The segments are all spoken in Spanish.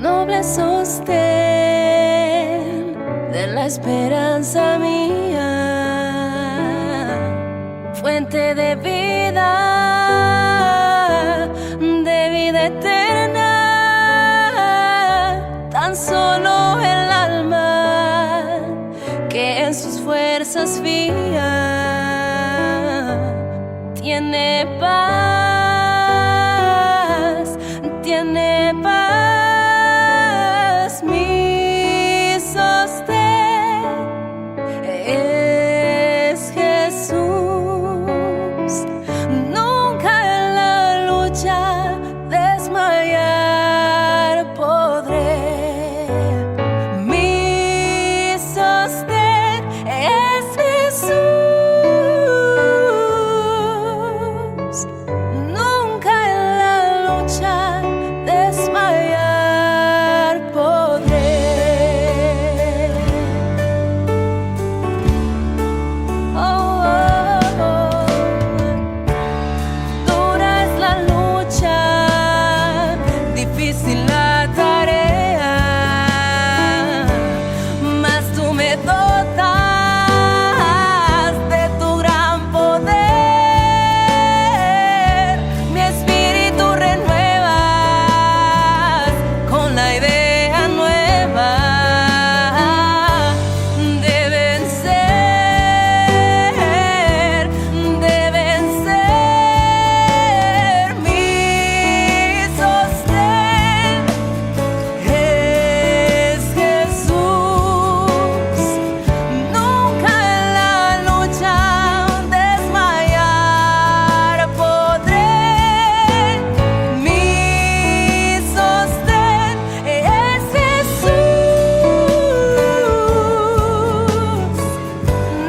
noble sostén de la esperanza mía, fuente de vida eterna. Tan solo el alma que en sus fuerzas fía tiene paz, tiene paz. Mi sostén es Jesús. Nunca en la lucha desmayar podré. Mi sostén es Jesús. Nunca en la lucha desmayar podré. Oh, oh, oh. Dura es la lucha, difícil la tarea, mas tú me dotas de tu gran poder. Mi espíritu renuevas con la idea nueva de vencer, de vencer. Mi sostén es Jesús. Nunca en la lucha desmayar podré. Mi sostén es Jesús.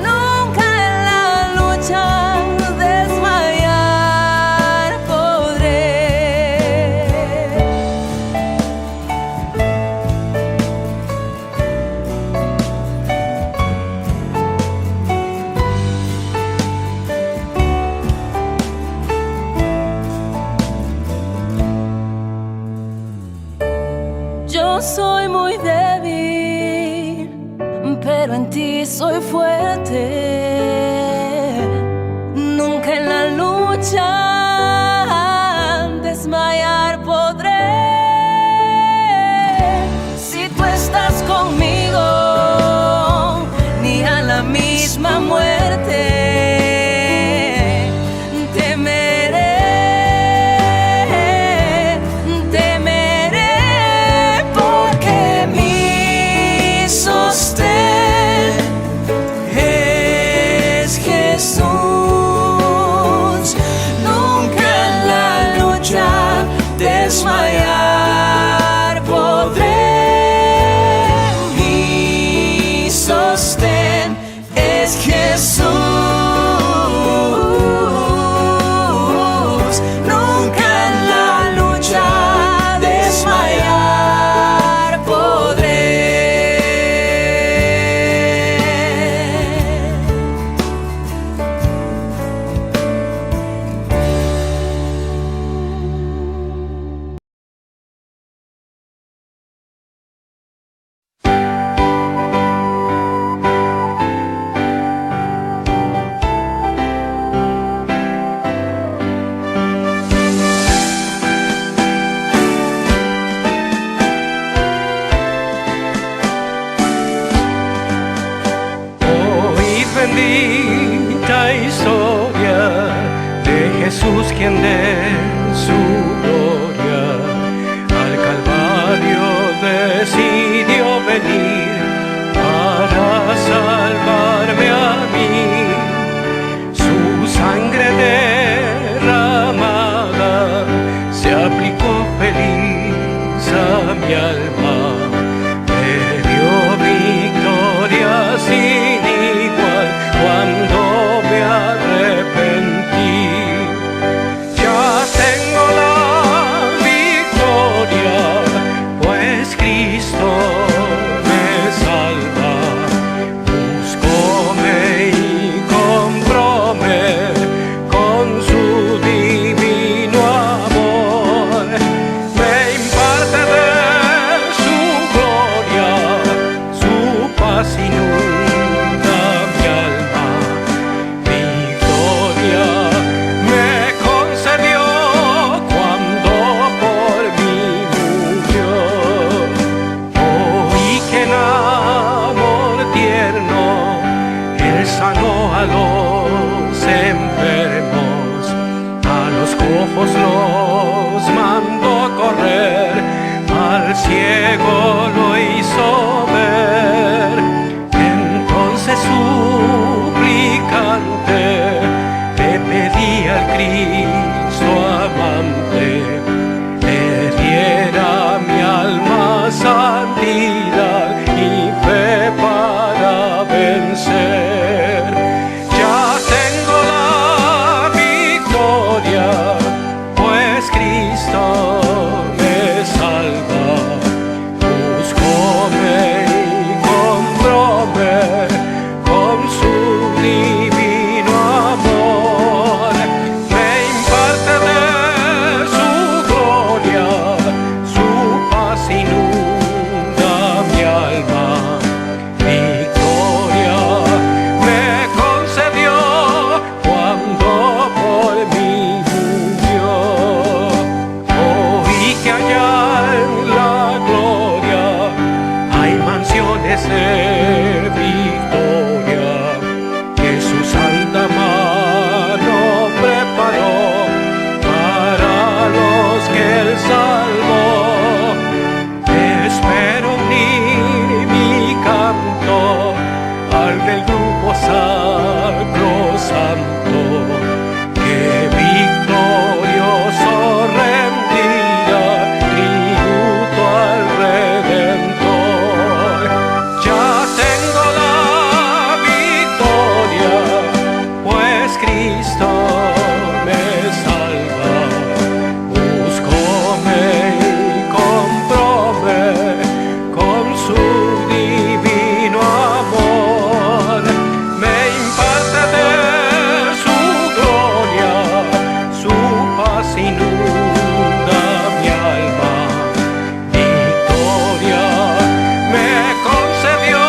Nunca en la lucha desmayar podré. Yo soy muy débil, pero en ti soy fuerte. Nunca en la lucha desmayar podré. Si tú estás conmigo, ni a la misma muerte temeré, temeré, porque mi sostén es Jesús. Nunca en la lucha desmayar podré. Mi sostén es Jesús. Nunca en la lucha desmayar podré. Oíd bendita historia de Jesús, quien de su gloria al Calvario decidió venir para salvarme a mí. Su sangre derramada se aplicó feliz a mi alma. Me dio victoria sin igual cuando me arrepentí. Ya tengo la victoria, pues Cristo me salva. Buscóme y compróme con su divino amor. Me imparte de al ciego lo hizo ver. Entonces suplicante le pedía al Cristo amante, le diera mi alma santidad y fe para vencer. Ya tengo la victoria, pues Cristo me salva. Buscóme y compróme con su divino amor. Me imparte de su gloria, su paz inunda mi alma. Victoria me concedió cuando por mí murió. Oí que allá en la gloria hay mansiones de victoria, que su santa mano preparó para los que él salvó. Espero unir mi canto al del grupo sacro santo, que victorioso rendirá tributo al Redentor. Ya tengo la victoria, pues Cristo me salva. Buscóme y compróme con su divino amor. Me imparte de su gloria, su paz inunda mi alma. Victoria me concedió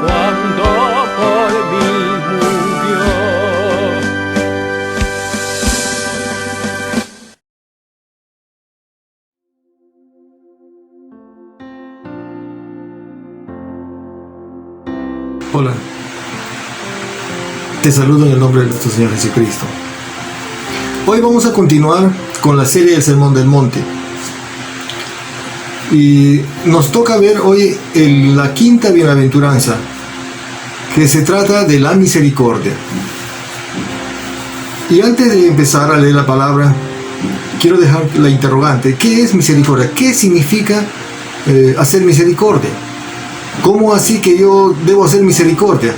cuando por mí murió. Hola, te saludo en el nombre de nuestro Señor Jesucristo. Hoy vamos a continuar con la serie del Sermón del Monte. Y nos toca ver hoy la quinta bienaventuranza, que se trata de la misericordia. Y antes de empezar a leer la palabra, quiero dejar la interrogante: ¿qué es misericordia? ¿Qué significa hacer misericordia? ¿Cómo así que yo debo hacer misericordia?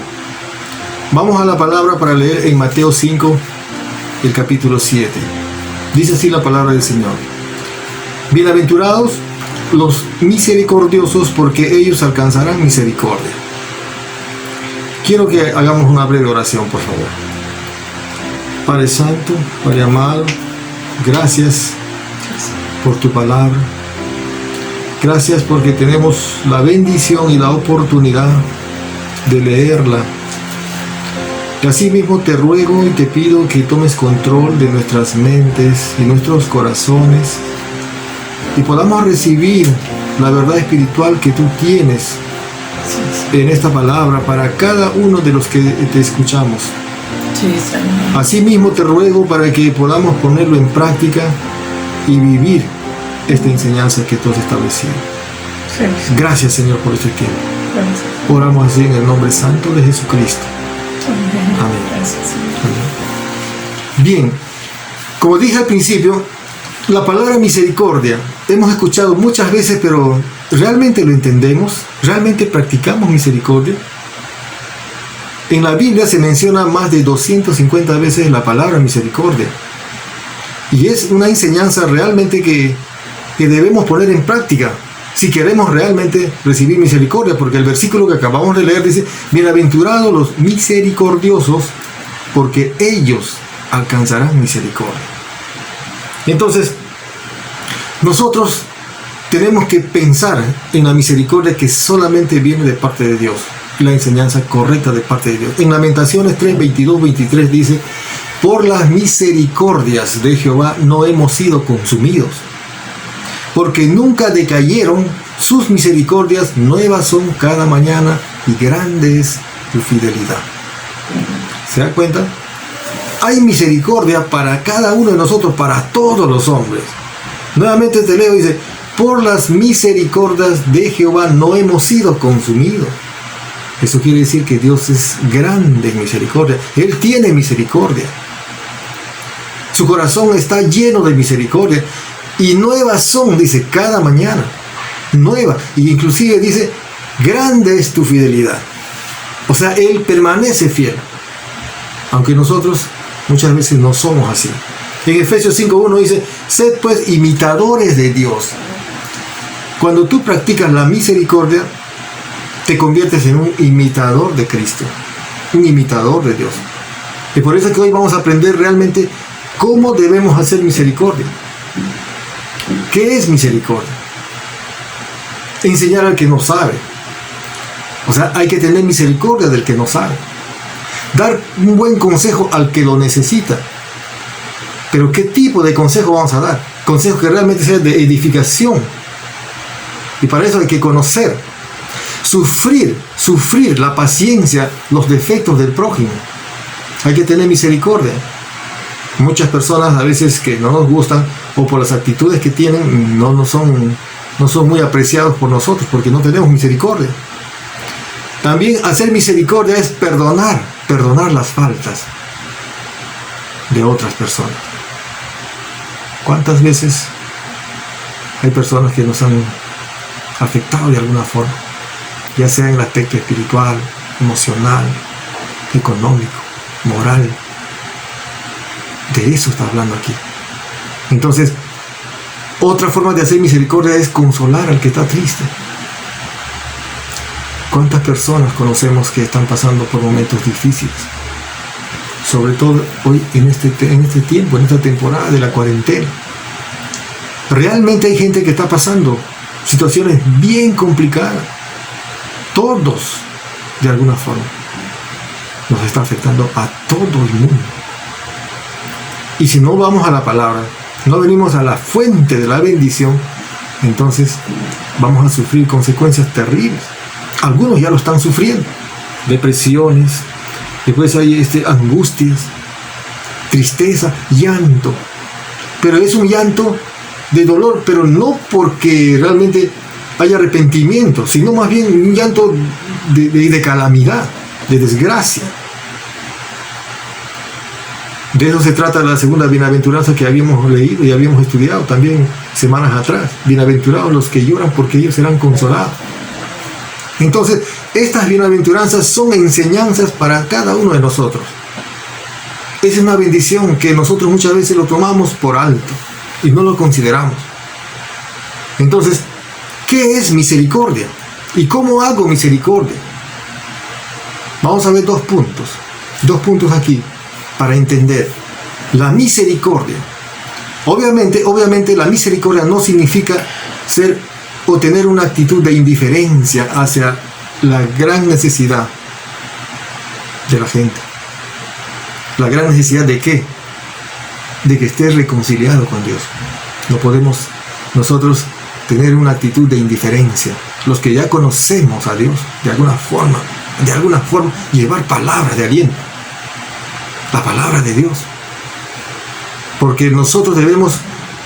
Vamos a la palabra para leer en Mateo 5, el capítulo 7. Dice así la palabra del Señor: Bienaventurados los misericordiosos, porque ellos alcanzarán misericordia. Quiero que hagamos una breve oración, por favor. Padre Santo, Padre amado, gracias por tu palabra. Gracias porque tenemos la bendición y la oportunidad de leerla. Y así mismo te ruego y te pido que tomes control de nuestras mentes y nuestros corazones y podamos recibir la verdad espiritual que tú tienes en esta palabra para cada uno de los que te escuchamos. Así mismo te ruego para que podamos ponerlo en práctica y vivir esta enseñanza que tú has establecido. Gracias, Señor, por este tiempo. Oramos así en el nombre santo de Jesucristo. Amén. Bien, como dije al principio, la palabra misericordia hemos escuchado muchas veces, pero ¿realmente lo entendemos? ¿Realmente practicamos misericordia? En la Biblia se menciona más de 250 veces la palabra misericordia. Y es una enseñanza realmente que debemos poner en práctica si queremos realmente recibir misericordia, porque el versículo que acabamos de leer dice: bienaventurados los misericordiosos, porque ellos alcanzarán misericordia. Entonces, nosotros tenemos que pensar en la misericordia que solamente viene de parte de Dios, la enseñanza correcta de parte de Dios. En Lamentaciones 3, 22, 23 dice: por las misericordias de Jehová no hemos sido consumidos, porque nunca decayeron, sus misericordias nuevas son cada mañana, y grande es tu fidelidad. ¿Se dan cuenta? Hay misericordia para cada uno de nosotros, para todos los hombres. Nuevamente te leo, dice: por las misericordias de Jehová no hemos sido consumidos. Eso quiere decir que Dios es grande en misericordia. Él tiene misericordia. Su corazón está lleno de misericordia. Y nuevas son, dice, cada mañana. Nueva. Y inclusive dice, grande es tu fidelidad. O sea, Él permanece fiel. Aunque nosotros muchas veces no somos así. En Efesios 5:1 dice, sed pues imitadores de Dios. Cuando tú practicas la misericordia, te conviertes en un imitador de Cristo, un imitador de Dios. Y por eso es que hoy vamos a aprender realmente cómo debemos hacer misericordia. ¿Qué es misericordia? Enseñar al que no sabe. O sea, hay que tener misericordia del que no sabe. Dar un buen consejo al que lo necesita. Pero ¿qué tipo de consejo vamos a dar? Consejo que realmente sea de edificación. Y para eso hay que conocer, sufrir la paciencia, los defectos del prójimo. Hay que tener misericordia. Muchas personas a veces que no nos gustan o por las actitudes que tienen no son muy apreciados por nosotros porque no tenemos misericordia. También hacer misericordia es perdonar las faltas de otras personas. ¿Cuántas veces hay personas que nos han afectado de alguna forma? Ya sea en el aspecto espiritual, emocional, económico, moral. De eso está hablando aquí. Entonces, otra forma de hacer misericordia es consolar al que está triste. ¿Cuántas personas conocemos que están pasando por momentos difíciles? Sobre todo hoy en este tiempo, en esta temporada de la cuarentena. Realmente hay gente que está pasando situaciones bien complicadas. Todos, de alguna forma, nos está afectando a todo el mundo. Y si no vamos a la palabra, no venimos a la fuente de la bendición, entonces vamos a sufrir consecuencias terribles. Algunos ya lo están sufriendo. Depresiones, después hay angustias, tristeza, llanto. Pero es un llanto de dolor, pero no porque realmente haya arrepentimiento, sino más bien un llanto de calamidad, de desgracia. De eso se trata la segunda bienaventuranza que habíamos leído y habíamos estudiado también semanas atrás. Bienaventurados los que lloran porque ellos serán consolados. Entonces, estas bienaventuranzas son enseñanzas para cada uno de nosotros. Es una bendición que nosotros muchas veces lo tomamos por alto y no lo consideramos. Entonces, ¿qué es misericordia? ¿Y cómo hago misericordia? Vamos a ver dos puntos aquí para entender la misericordia. Obviamente la misericordia no significa ser o tener una actitud de indiferencia hacia la gran necesidad de la gente. La gran necesidad de ¿qué? De que estés reconciliado con Dios. No podemos nosotros tener una actitud de indiferencia. Los que ya conocemos a Dios, de alguna forma, llevar palabras de aliento. La palabra de Dios. Porque nosotros debemos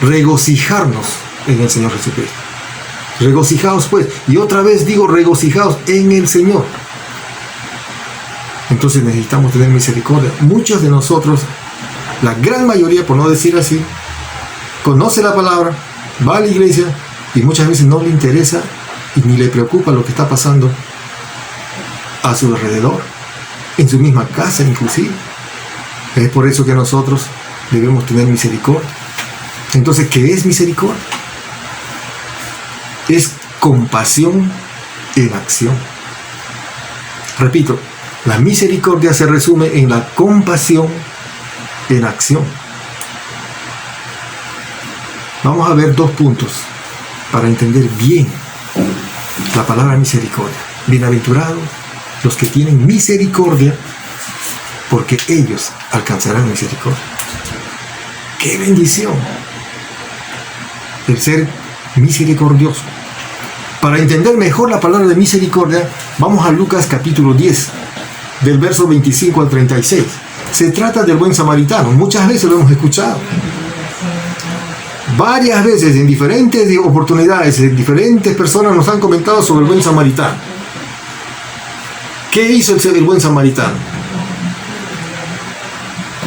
regocijarnos en el Señor Jesucristo. Regocijaos pues. Y otra vez digo, regocijaos en el Señor. Entonces necesitamos tener misericordia. Muchos de nosotros, la gran mayoría, por no decir así, conoce la palabra, va a la iglesia y muchas veces no le interesa y ni le preocupa lo que está pasando a su alrededor, en su misma casa inclusive. Es por eso que nosotros debemos tener misericordia. Entonces, ¿qué es misericordia? Es compasión en acción. Repito, la misericordia se resume en la compasión en acción. Vamos a ver dos puntos para entender bien la palabra misericordia. Bienaventurados los que tienen misericordia, porque ellos alcanzarán misericordia. ¡Qué bendición! El ser misericordioso. Para entender mejor la palabra de misericordia, vamos a Lucas capítulo 10, del verso 25 al 36. Se trata del buen samaritano. Muchas veces lo hemos escuchado. Varias veces, en diferentes oportunidades, diferentes personas nos han comentado sobre el buen samaritano. ¿Qué hizo el buen samaritano?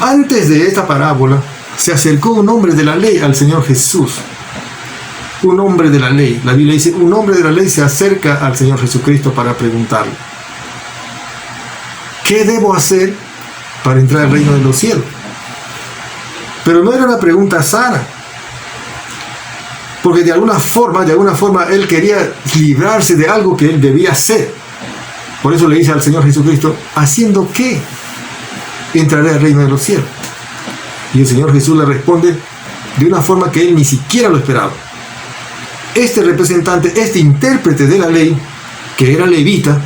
Antes de esta parábola, se acercó un hombre de la ley al Señor Jesús. Un hombre de la ley. La Biblia dice, un hombre de la ley se acerca al Señor Jesucristo para preguntarle: ¿qué debo hacer para entrar al reino de los cielos? Pero no era una pregunta sana, porque de alguna forma él quería librarse de algo que él debía hacer. Por eso le dice al Señor Jesucristo: ¿haciendo qué entraré al reino de los cielos? Y el Señor Jesús le responde de una forma que él ni siquiera lo esperaba. Este representante, este intérprete de la ley, que era levita,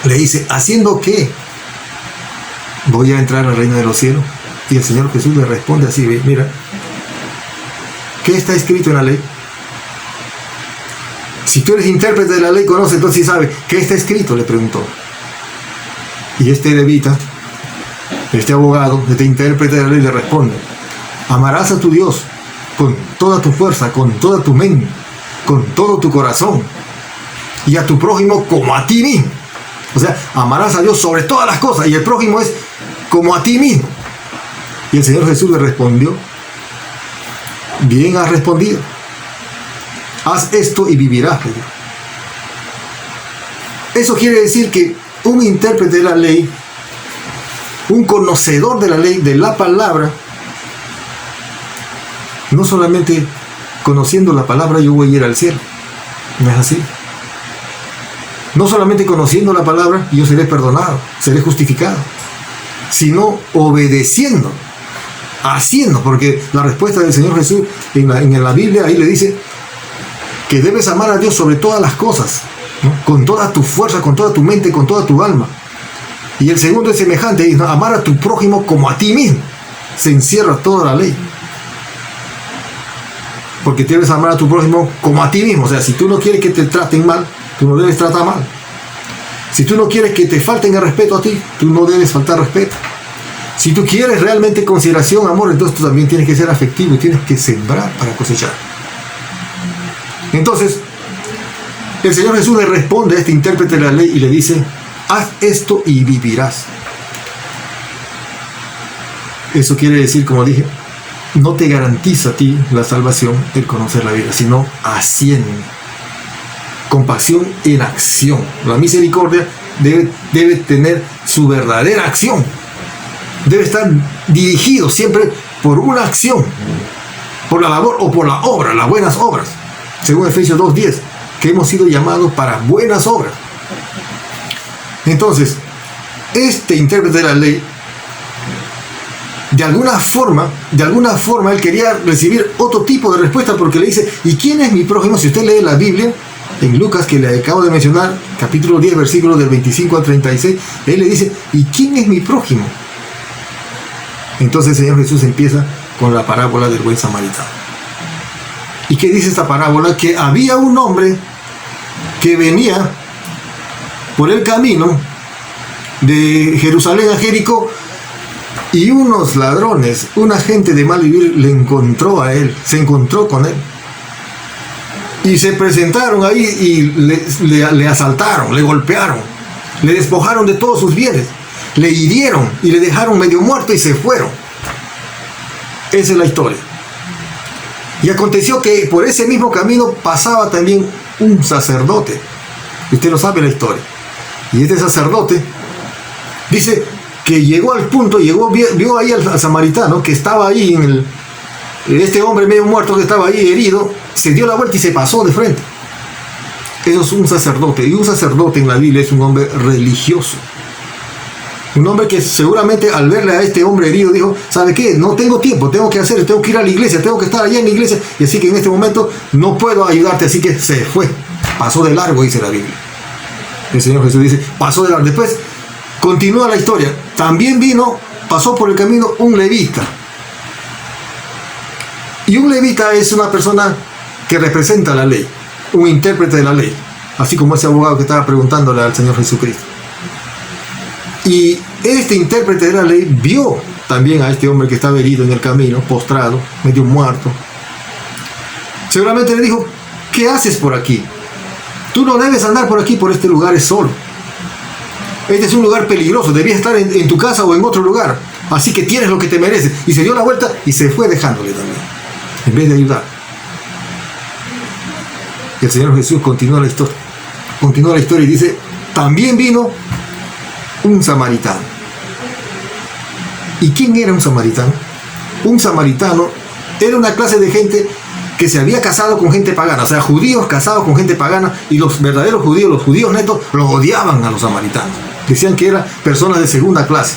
le dice: ¿haciendo qué voy a entrar al reino de los cielos? Y el Señor Jesús le responde así: mira, ¿qué está escrito en la ley? Si tú eres intérprete de la ley, conoce, entonces sí sabe. ¿Qué está escrito?, le preguntó. Y este levita, este abogado, este intérprete de la ley, le responde: amarás a tu Dios con toda tu fuerza, con toda tu mente, con todo tu corazón, y a tu prójimo como a ti mismo. O sea, amarás a Dios sobre todas las cosas, y el prójimo es como a ti mismo. Y el Señor Jesús le respondió: bien has respondido, haz esto y vivirás. Eso quiere decir que un intérprete de la ley, un conocedor de la ley, de la palabra, no solamente conociendo la palabra yo voy a ir al cielo, no es así. No solamente conociendo la palabra yo seré perdonado, seré justificado, sino obedeciendo, haciendo, porque la respuesta del Señor Jesús en la Biblia, ahí le dice que debes amar a Dios sobre todas las cosas, ¿no? Con toda tu fuerza, con toda tu mente, con toda tu alma. Y el segundo es semejante, es amar a tu prójimo como a ti mismo. Se encierra toda la ley, porque debes amar a tu prójimo como a ti mismo. O sea, si tú no quieres que te traten mal, tú no debes tratar mal. Si tú no quieres que te falten el respeto a ti, tú no debes faltar respeto. Si tú quieres realmente consideración, amor, entonces tú también tienes que ser afectivo y tienes que sembrar para cosechar. Entonces, el Señor Jesús le responde a este intérprete de la ley y le dice: haz esto y vivirás. Eso quiere decir, como dije, no te garantiza a ti la salvación el conocer la Biblia, sino haciendo. Compasión en acción. La misericordia debe tener su verdadera acción. Debe estar dirigido siempre por una acción, por la labor o por la obra, las buenas obras. Según Efesios 2:10, que hemos sido llamados para buenas obras. Entonces, este intérprete de la ley, de alguna forma, él quería recibir otro tipo de respuesta, porque le dice: ¿y quién es mi prójimo? Si usted lee la Biblia, en Lucas, que le acabo de mencionar, capítulo 10, versículos del 25 al 36, él le dice: ¿y quién es mi prójimo? Entonces el Señor Jesús empieza con la parábola del buen samaritano. ¿Y qué dice esta parábola? Que había un hombre que venía por el camino de Jerusalén a Jericó, y unos ladrones, una gente de mal vivir, le encontró a él, se encontró con él. Y se presentaron ahí y le asaltaron, le golpearon, le despojaron de todos sus bienes, le hirieron y le dejaron medio muerto y se fueron. Esa es la historia. Y aconteció que por ese mismo camino pasaba también un sacerdote. Usted lo sabe la historia. Y este sacerdote dice que llegó al punto, vio ahí al samaritano que estaba ahí este hombre medio muerto que estaba ahí herido, se dio la vuelta y se pasó de frente. Eso es un sacerdote. Y un sacerdote en la Biblia es un hombre religioso. Un hombre que seguramente al verle a este hombre herido dijo: ¿sabe qué? No tengo tiempo, tengo que ir a la iglesia, tengo que estar allá en la iglesia, y así que en este momento no puedo ayudarte, así que se fue. Pasó de largo, dice la Biblia. El Señor Jesús dice: pasó de largo. Después continúa la historia. También pasó por el camino un levita. Y un levita es una persona que representa la ley, un intérprete de la ley, así como ese abogado que estaba preguntándole al Señor Jesucristo. Y este intérprete de la ley vio también a este hombre que estaba herido en el camino, postrado, medio muerto, Seguramente le dijo, ¿qué haces por aquí? Tú no debes andar por aquí, por este lugar es solo. Este es un lugar peligroso, debías estar en tu casa o en otro lugar. Así que tienes lo que te mereces. Y se dio la vuelta y se fue dejándole también, en vez de ayudar. Y el Señor Jesús continúa la historia. Continúa la historia y dice, también vino un samaritano. ¿Y quién era un samaritano? Un samaritano era una clase de gente que se había casado con gente pagana, o sea, judíos casados con gente pagana, y los verdaderos judíos, los judíos netos, los odiaban a los samaritanos. Decían que eran personas de segunda clase.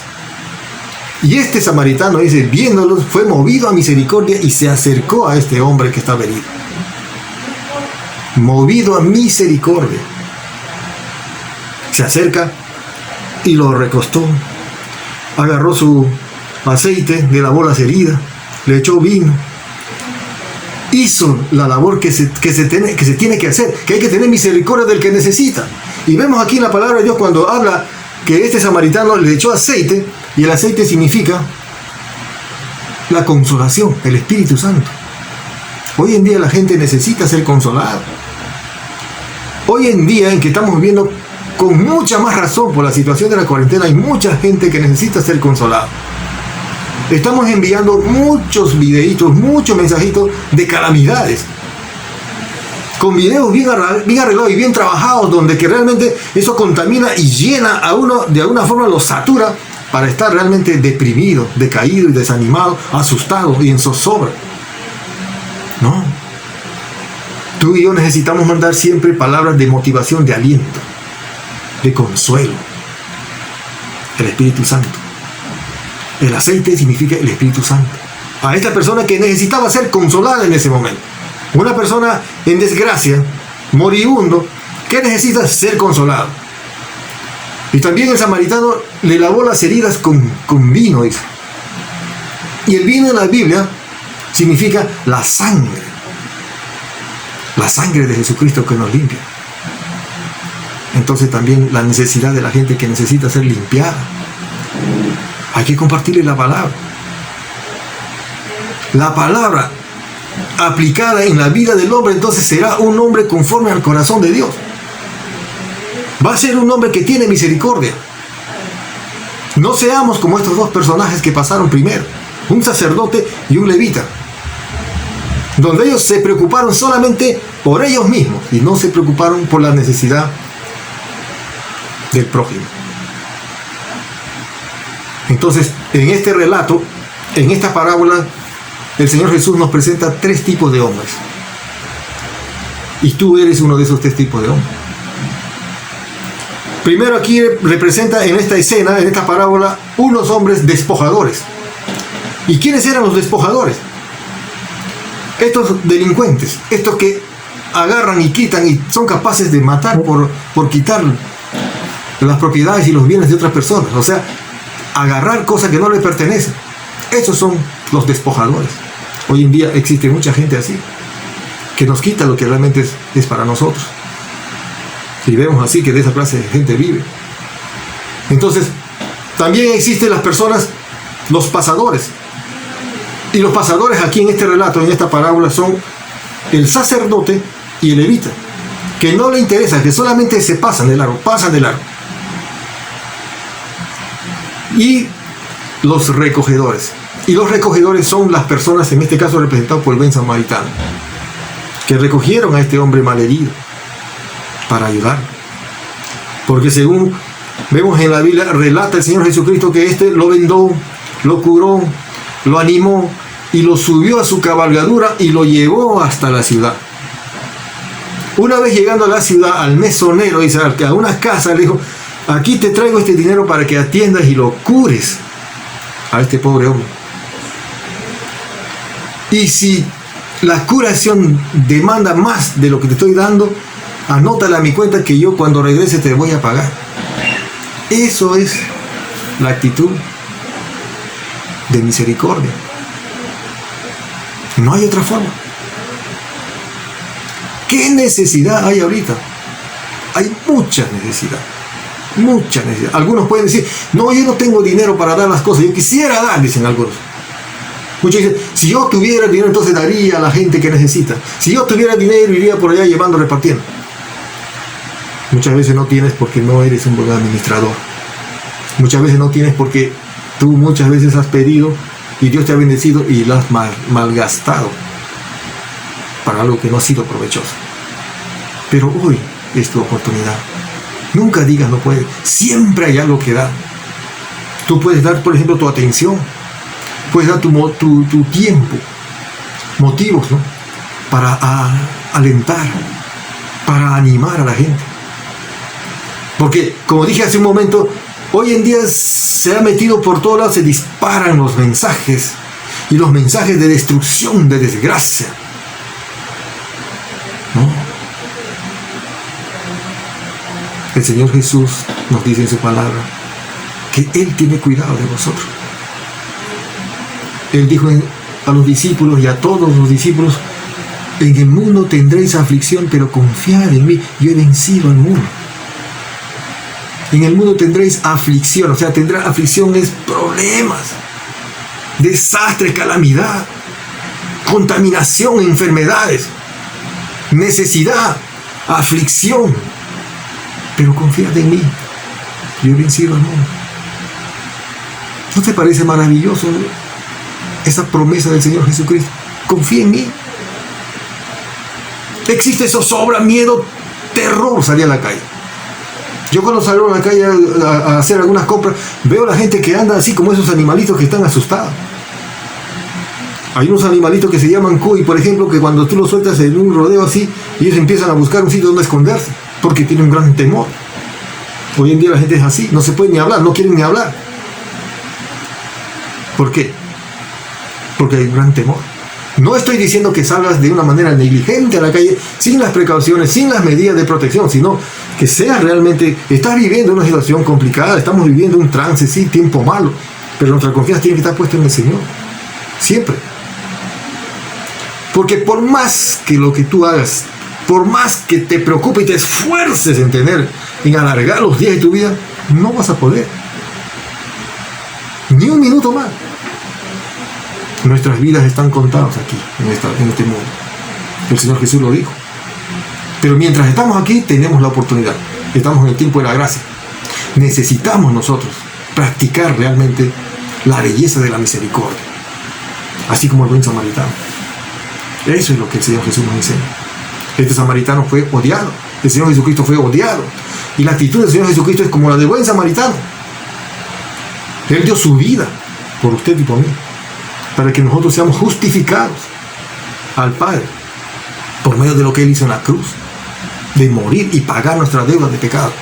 Y este samaritano, dice, viéndolos, fue movido a misericordia y se acercó a este hombre que estaba herido. Movido a misericordia. Se acerca y lo recostó. Agarró su aceite, le lavó las heridas, le echó vino. Hizo la labor que se tiene que hacer, que hay que tener misericordia del que necesita. Y vemos aquí en la palabra de Dios cuando habla que este samaritano le echó aceite, y el aceite significa la consolación, el Espíritu Santo. Hoy en día la gente necesita ser consolada. Hoy en día, en que estamos viviendo con mucha más razón por la situación de la cuarentena, hay mucha gente que necesita ser consolada. Estamos enviando muchos videitos, muchos mensajitos de calamidades, con videos bien arreglados y bien trabajados, donde que realmente eso contamina y llena a uno, de alguna forma lo satura para estar realmente deprimido, decaído y desanimado, asustado y en zozobra. No. Tú y yo necesitamos mandar siempre palabras de motivación, de aliento, de consuelo. El Espíritu Santo. El aceite significa el Espíritu Santo. A esta persona que necesitaba ser consolada en ese momento. Una persona en desgracia, moribundo, que necesita ser consolado. Y también el samaritano le lavó las heridas con vino, dice. Y el vino en la Biblia significa la sangre. La sangre de Jesucristo que nos limpia. Entonces también la necesidad de la gente que necesita ser limpiada. Hay que compartirle la palabra. La palabra aplicada en la vida del hombre, entonces será un hombre conforme al corazón de Dios. Va a ser un hombre que tiene misericordia. No seamos como estos dos personajes que pasaron primero, un sacerdote y un levita, donde ellos se preocuparon solamente por ellos mismos y no se preocuparon por la necesidad del prójimo. Entonces, en este relato, en esta parábola, el Señor Jesús nos presenta tres tipos de hombres. Y tú eres uno de esos tres tipos de hombres. Primero aquí representa en esta escena, en esta parábola, unos hombres despojadores. ¿Y quiénes eran los despojadores? Estos delincuentes, estos que agarran y quitan y son capaces de matar por quitar las propiedades y los bienes de otras personas. O sea, agarrar cosas que no le pertenecen. Esos son los despojadores. Hoy en día existe mucha gente así, que nos quita lo que realmente es para nosotros. Y vemos así que de esa clase de gente vive. Entonces, también existen las personas, los pasadores. Y los pasadores aquí en este relato, en esta parábola, son el sacerdote y el levita, que no le interesa, que solamente se pasan de largo. Y los recogedores. Y los recogedores son las personas, en este caso representados por el buen samaritano, que recogieron a este hombre malherido para ayudar. Porque según vemos en la Biblia, relata el Señor Jesucristo que este lo vendó, lo curó, lo animó y lo subió a su cabalgadura y lo llevó hasta la ciudad. Una vez llegando a la ciudad, al mesonero, dice, a una casa, le dijo: aquí te traigo este dinero para que atiendas y lo cures a este pobre hombre. Y si la curación demanda más de lo que te estoy dando, anótala a mi cuenta que yo cuando regrese te voy a pagar. Eso es la actitud de misericordia. No hay otra forma. ¿Qué necesidad hay ahorita? Hay mucha necesidad. Mucha necesidad. Algunos pueden decir: no, yo no tengo dinero para dar las cosas. Yo quisiera dar, dicen algunos. Muchos dicen, si yo tuviera dinero, entonces daría a la gente que necesita. Si yo tuviera dinero, iría por allá llevando, repartiendo. Muchas veces no tienes porque no eres un buen administrador. Muchas veces no tienes porque tú muchas veces has pedido y Dios te ha bendecido y lo has malgastado para algo que no ha sido provechoso. Pero hoy es tu oportunidad. Nunca digas no puedes. Siempre hay algo que dar. Tú puedes dar, por ejemplo, tu atención. Puedes dar tu tiempo. Motivos, ¿no? Para alentar, para animar a la gente. Porque, como dije hace un momento, hoy en día se ha metido por todos lados, se disparan los mensajes. Y los mensajes de destrucción, de desgracia. ¿No? El Señor Jesús nos dice en su palabra que Él tiene cuidado de vosotros. Él dijo a los discípulos y a todos los discípulos, en el mundo tendréis aflicción, pero confiad en mí, yo he vencido al mundo. En el mundo tendréis aflicción, o sea, tendrá aflicciones, problemas, desastre, calamidad, contaminación, enfermedades, necesidad, aflicción. Pero confíad en mí, yo he vencido al mundo. ¿No te parece maravilloso esa promesa del Señor Jesucristo? Confía en mí. Existe zozobra, miedo, terror, salir a la calle. Yo cuando salgo a la calle a hacer algunas compras, veo a la gente que anda así como esos animalitos que están asustados. Hay unos animalitos que se llaman cuy, por ejemplo, que cuando tú los sueltas en un rodeo así, ellos empiezan a buscar un sitio donde esconderse, porque tienen un gran temor. Hoy en día la gente es así, no se puede ni hablar, no quieren ni hablar. ¿Por qué? Porque hay un gran temor. No estoy diciendo que salgas de una manera negligente a la calle, sin las precauciones, sin las medidas de protección, sino que seas realmente, estás viviendo una situación complicada, estamos viviendo un trance, sí, tiempo malo, pero nuestra confianza tiene que estar puesta en el Señor, siempre. Porque por más que lo que tú hagas, por más que te preocupes y te esfuerces en alargar los días de tu vida, no vas a poder. Ni un minuto más. Nuestras vidas están contadas aquí, en este mundo. El Señor Jesús lo dijo. Pero mientras estamos aquí, tenemos la oportunidad. Estamos en el tiempo de la gracia. Necesitamos nosotros practicar realmente la belleza de la misericordia. Así como el buen samaritano. Eso es lo que el Señor Jesús nos enseña. Este samaritano fue odiado. El Señor Jesucristo fue odiado. Y la actitud del Señor Jesucristo es como la del buen samaritano. Él dio su vida por usted y por mí, para que nosotros seamos justificados al Padre por medio de lo que Él hizo en la cruz, de morir y pagar nuestras deudas de pecado,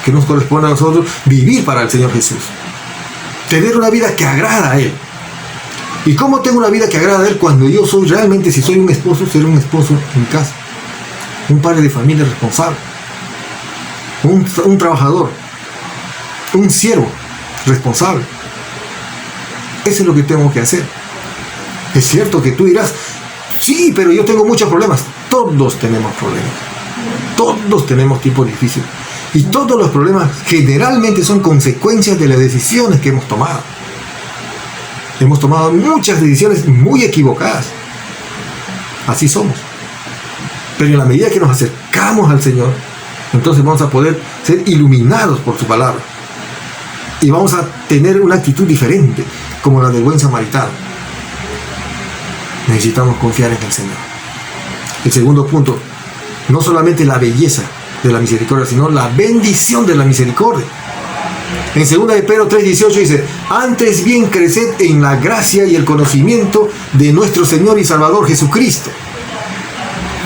que nos corresponde a nosotros vivir para el Señor Jesús, tener una vida que agrada a Él. ¿Y cómo tengo una vida que agrada a Él? Cuando yo soy realmente, si soy un esposo, seré un esposo en casa, un padre de familia responsable, un trabajador, un siervo responsable. Eso es lo que tengo que hacer. Es cierto que tú dirás, sí, pero yo tengo muchos problemas. Todos tenemos problemas. Todos tenemos tiempos difíciles. Y todos los problemas generalmente son consecuencias de las decisiones que hemos tomado. Hemos tomado muchas decisiones muy equivocadas. Así somos. Pero en la medida que nos acercamos al Señor, entonces vamos a poder ser iluminados por su palabra. Y vamos a tener una actitud diferente, como la del buen samaritano. Necesitamos confiar en el Señor. El segundo punto, no solamente la belleza de la misericordia, sino la bendición de la misericordia. En 2 de Pedro 3:18 dice, antes bien creced en la gracia y el conocimiento de nuestro Señor y Salvador Jesucristo.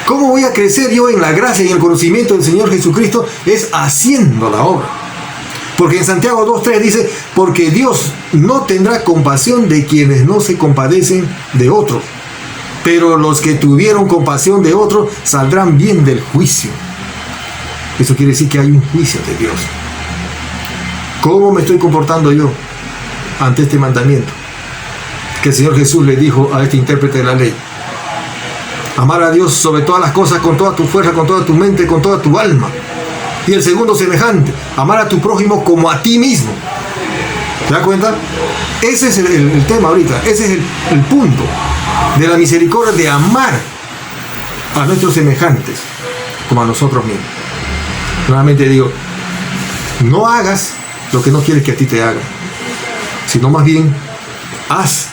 ¿Cómo voy a crecer yo en la gracia y en el conocimiento del Señor Jesucristo? Es haciendo la obra. Porque en Santiago 2:3 dice, porque Dios no tendrá compasión de quienes no se compadecen de otros, pero los que tuvieron compasión de otros saldrán bien del juicio. Eso quiere decir que hay un juicio de Dios. ¿Cómo me estoy comportando yo ante este mandamiento que el Señor Jesús le dijo a este intérprete de la ley? Amar a Dios sobre todas las cosas, con toda tu fuerza, con toda tu mente, con toda tu alma. Y el segundo semejante, amar a tu prójimo como a ti mismo. ¿Te das cuenta? Ese es el tema ahorita, ese es el punto de la misericordia, de amar a nuestros semejantes como a nosotros mismos. Nuevamente digo, no hagas lo que no quieres que a ti te hagan, sino más bien haz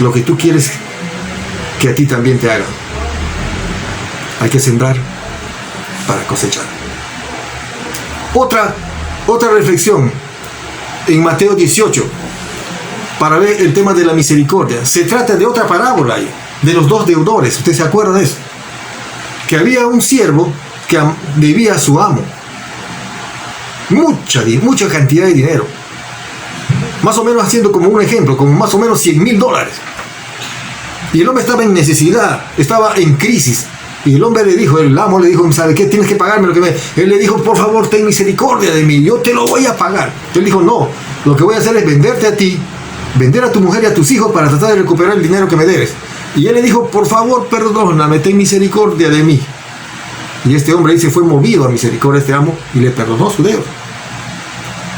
lo que tú quieres que a ti también te hagan. Hay que sembrar para cosechar. Otra reflexión en Mateo 18 para ver el tema de la misericordia. Se trata de otra parábola ahí, de los dos deudores. ¿Usted se acuerda de eso? Que había un siervo que debía a su amo mucha cantidad de dinero, más o menos, haciendo como un ejemplo, como más o menos $100,000. Y el hombre estaba en necesidad, estaba en crisis. Y el hombre le dijo, el amo le dijo, ¿sabe qué? Tienes que pagarme lo que me... Él le dijo, por favor, ten misericordia de mí, yo te lo voy a pagar. Él dijo, no, lo que voy a hacer es venderte a ti, vender a tu mujer y a tus hijos para tratar de recuperar el dinero que me debes. Y él le dijo, por favor, perdóname, ten misericordia de mí. Y este hombre ahí se fue movido a misericordia, este amo, y le perdonó su deuda.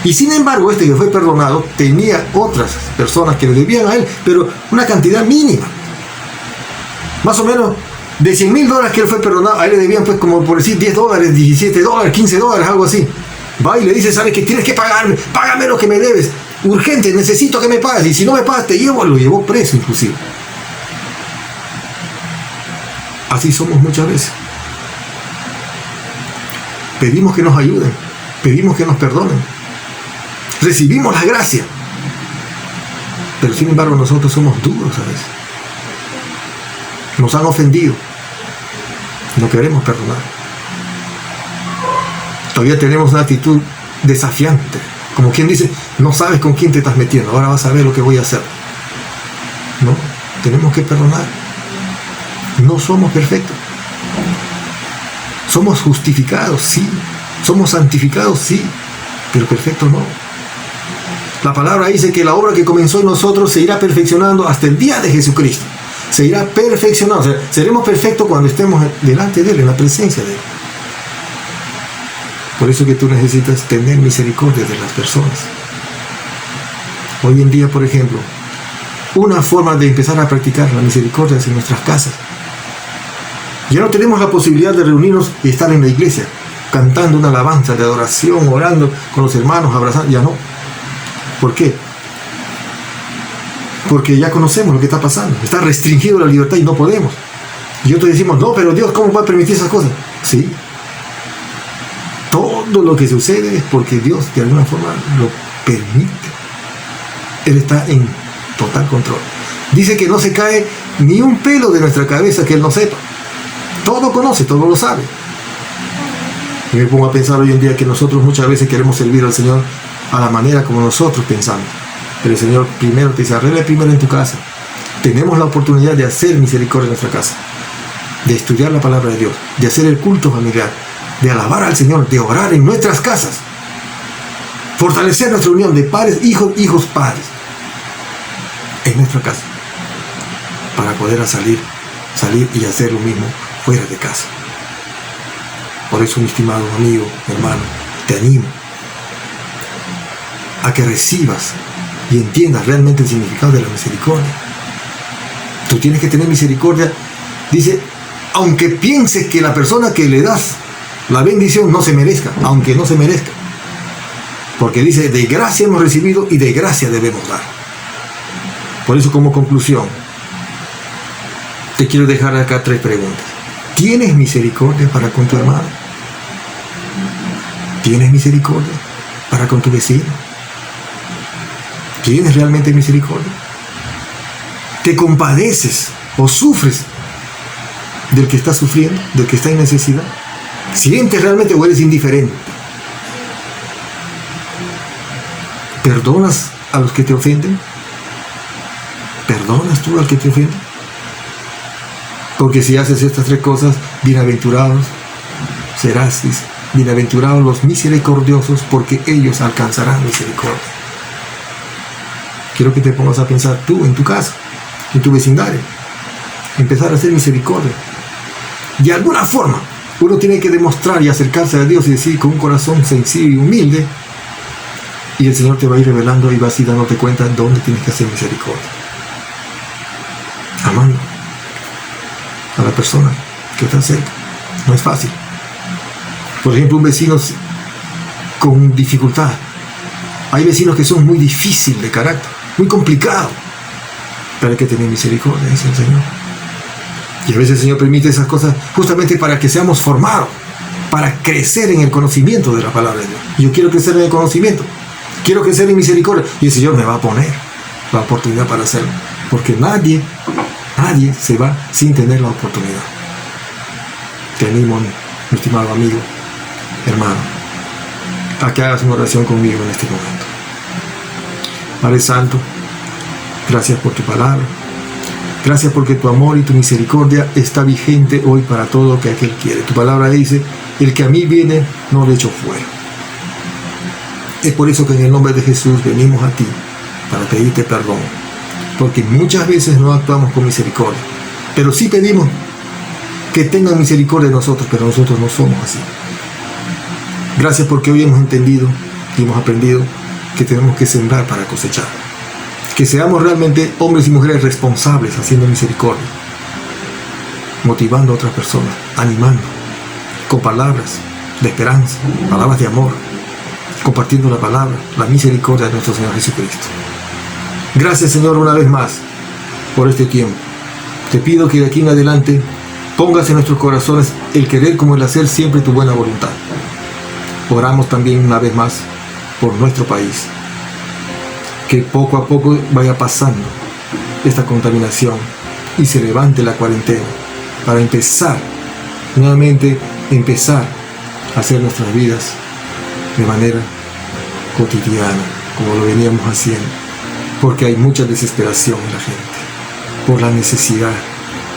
Y sin embargo, este que fue perdonado tenía otras personas que le debían a él, pero una cantidad mínima. Más o menos de $100,000 que él fue perdonado, a él le debían, pues, como por decir $10, $17, $15, algo así. Va y le dice, ¿sabes qué? Tienes que pagarme, págame lo que me debes, urgente, necesito que me pagues, y si no me pagas te llevo. Lo llevó preso inclusive. Así somos muchas veces. Pedimos que nos ayuden, pedimos que nos perdonen, recibimos la gracia, pero sin embargo nosotros somos duros a veces. Nos han ofendido, no queremos perdonar. Todavía tenemos una actitud desafiante, como quien dice, no sabes con quién te estás metiendo, ahora vas a ver lo que voy a hacer. No, tenemos que perdonar. No somos perfectos. Somos justificados, sí. Somos santificados, sí. Pero perfectos no. La palabra dice que la obra que comenzó en nosotros se irá perfeccionando hasta el día de Jesucristo. Se irá perfeccionando. O sea, seremos perfectos cuando estemos delante de Él, en la presencia de Él. Por eso que tú necesitas tener misericordia de las personas. Hoy en día, por ejemplo, una forma de empezar a practicar la misericordia es en nuestras casas. Ya no tenemos la posibilidad de reunirnos y estar en la iglesia, cantando una alabanza de adoración, orando con los hermanos, abrazando. Ya no. ¿Por qué? Porque ya conocemos lo que está pasando. Está restringido la libertad y no podemos. Y otros decimos, no, pero Dios, ¿cómo va a permitir esas cosas? Sí. Todo lo que sucede es porque Dios de alguna forma lo permite. Él está en total control. Dice que no se cae ni un pelo de nuestra cabeza que Él no sepa. Todo conoce, todo lo sabe. Y me pongo a pensar hoy en día que nosotros muchas veces queremos servir al Señor a la manera como nosotros pensamos. Pero el Señor primero te dice, arregla primero en tu casa. Tenemos la oportunidad de hacer misericordia en nuestra casa, de estudiar la palabra de Dios, de hacer el culto familiar, de alabar al Señor, de orar en nuestras casas, fortalecer nuestra unión de padres, hijos, padres, en nuestra casa, para poder salir y hacer lo mismo fuera de casa. Por eso, mi estimado amigo, hermano, te animo a que recibas y entiendas realmente el significado de la misericordia. Tú tienes que tener misericordia, dice, aunque pienses que la persona que le das la bendición no se merezca, aunque no se merezca. Porque dice, de gracia hemos recibido y de gracia debemos dar. Por eso, como conclusión, te quiero dejar acá 3 preguntas. ¿Tienes misericordia para con tu hermano? ¿Tienes misericordia para con tu vecino? ¿Tienes realmente misericordia? ¿Te compadeces o sufres del que está sufriendo, del que está en necesidad? ¿Sientes realmente o eres indiferente? ¿Perdonas a los que te ofenden? ¿Perdonas tú al que te ofende? Porque si haces estas 3 cosas, bienaventurados serás, dice, bienaventurados los misericordiosos, porque ellos alcanzarán misericordia. Quiero que te pongas a pensar tú en tu casa, en tu vecindario, empezar a hacer misericordia. De alguna forma, uno tiene que demostrar y acercarse a Dios y decir con un corazón sencillo y humilde, Y el Señor te va a ir revelando y vas a ir dándote cuenta dónde tienes que hacer misericordia. Amando a la persona que está cerca. No es fácil. Por ejemplo, un vecino con dificultad. Hay vecinos que son muy difíciles de carácter, muy complicados. Pero hay que tener misericordia, dice el Señor. Y a veces el Señor permite esas cosas justamente para que seamos formados, para crecer en el conocimiento de la palabra de Dios. Yo quiero crecer en el conocimiento, quiero crecer en misericordia. Y el Señor me va a poner la oportunidad para hacerlo. Porque nadie se va sin tener la oportunidad. Te animo, mi estimado amigo, hermano, a que hagas una oración conmigo en este momento. Padre Santo, gracias por tu palabra. Gracias porque tu amor y tu misericordia está vigente hoy para todo lo que aquel quiere. Tu palabra dice, el que a mí viene, no le echo fuera. Es por eso que en el nombre de Jesús venimos a ti para pedirte perdón. Porque muchas veces no actuamos con misericordia. Pero sí pedimos que tengan misericordia de nosotros, pero nosotros no somos así. Gracias porque hoy hemos entendido y hemos aprendido que tenemos que sembrar para cosechar. Que seamos realmente hombres y mujeres responsables haciendo misericordia, motivando a otras personas, animando, con palabras de esperanza, palabras de amor, compartiendo la palabra, la misericordia de nuestro Señor Jesucristo. Gracias, Señor, una vez más por este tiempo. Te pido que de aquí en adelante pongas en nuestros corazones el querer como el hacer siempre tu buena voluntad. Oramos también una vez más por nuestro país. Que poco a poco vaya pasando esta contaminación y se levante la cuarentena para nuevamente empezar a hacer nuestras vidas de manera cotidiana, como lo veníamos haciendo, porque hay mucha desesperación en la gente, por la necesidad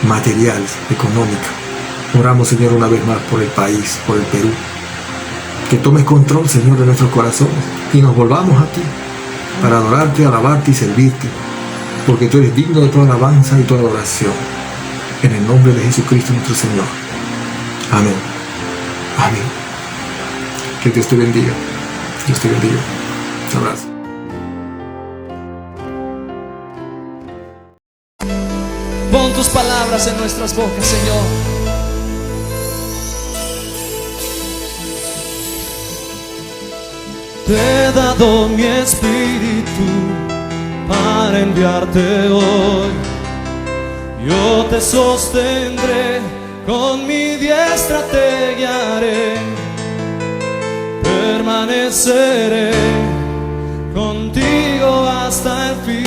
material, económica. Oramos, Señor, una vez más por el país, por el Perú, que tomes control, Señor, de nuestros corazones y nos volvamos a ti, para adorarte, alabarte y servirte, porque tú eres digno de toda alabanza y toda adoración. En el nombre de Jesucristo nuestro Señor. Amén. Amén. Que Dios te bendiga. Dios te bendiga. Un abrazo. Pon tus palabras en nuestras bocas, Señor. Te he dado mi espíritu para enviarte hoy. Yo te sostendré, con mi diestra te guiaré. Permaneceré contigo hasta el fin.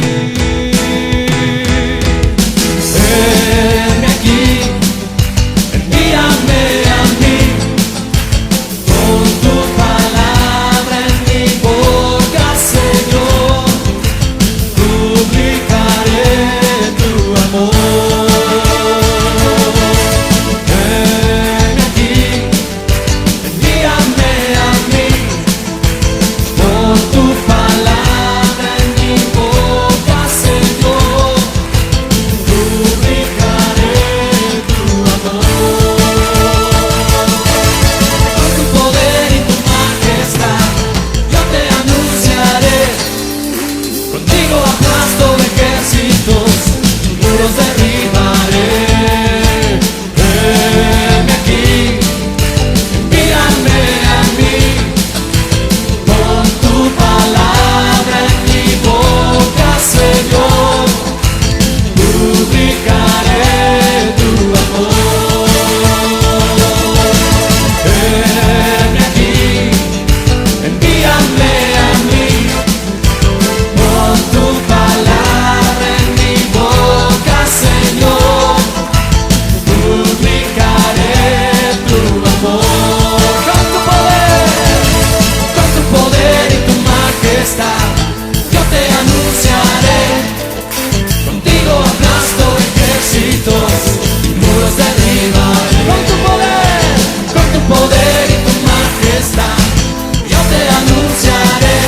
Heme aquí, envíame a mí, con tu palabra en mi boca, Señor, publicaré tu amor. Heme aquí, envíame a mí, con tu palabra en mi boca, Señor, publicaré tu amor. Con tu poder y tu majestad yo te anunciaré. Contigo aplasto ejércitos, muros derribaré. Heme aquí, envíame a mí, con tu palabra en mi boca, Señor, publicaré tu amor. Heme aquí, envíame a mí, con tu palabra en mi boca, Señor, publicaré tu amor. Con tu poder y tu majestad yo te anunciaré. Contigo aplasto ejércitos, muros derribaré. Con tu poder y tu majestad yo te anunciaré.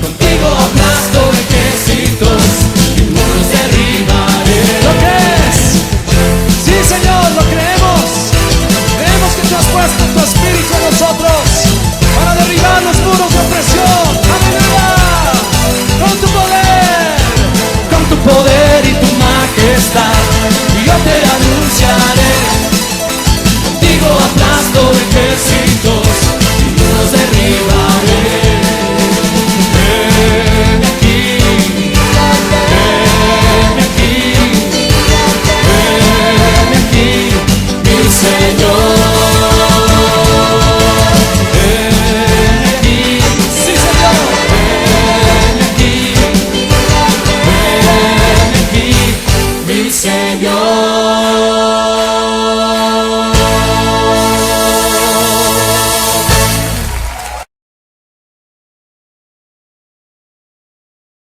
Contigo aplasto ejércitos y muros derribaré. ¿Lo crees? Sí, Señor, lo creemos. Creemos que tú has puesto tu espíritu en nosotros para derribar los muros de opresión. Amén. Señor.